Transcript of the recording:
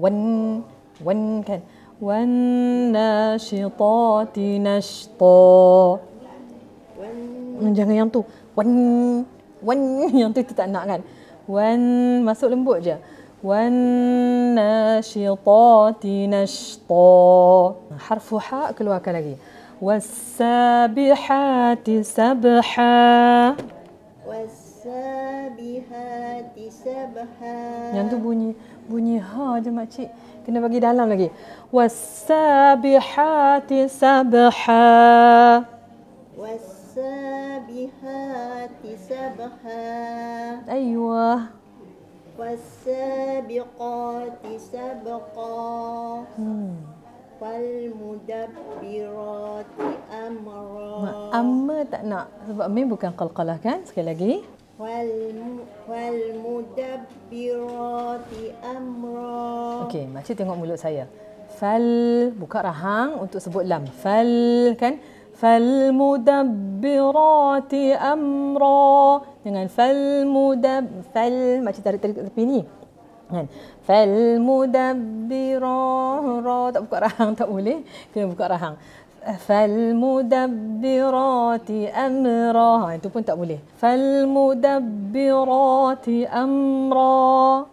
wan kan. Wan nashitati nashta. Jangan yang tu. Wan yang tu tak nak kan. Wan masuk lembut je. Wan nashitati nashta. Harfu ha keluarkan lagi. Was-sabihati sabha. Was-sabihati sabha. Yang tu bunyi ha je makcik. Kena bagi dalam lagi. Was-sabihati sabha. Was-sabihati sabha. Aywa. Was-sabiqati sabqa. Wal-mudabbirati amra. Amma tak nak sebab mim bukan qalqalah kan. Sekali lagi. Wal-mudabbirati amra. Okey, makcik tengok mulut saya. Fal, buka rahang untuk sebut lam. Fal kan. Fal mudabbirati amra. Dengan fal makcik tarik tepi ni. Kan? Fal mudabbira tak buka rahang tak boleh, kena buka rahang. Fal mudabbirati amra, itu pun tak boleh. Fal mudabbirati amra.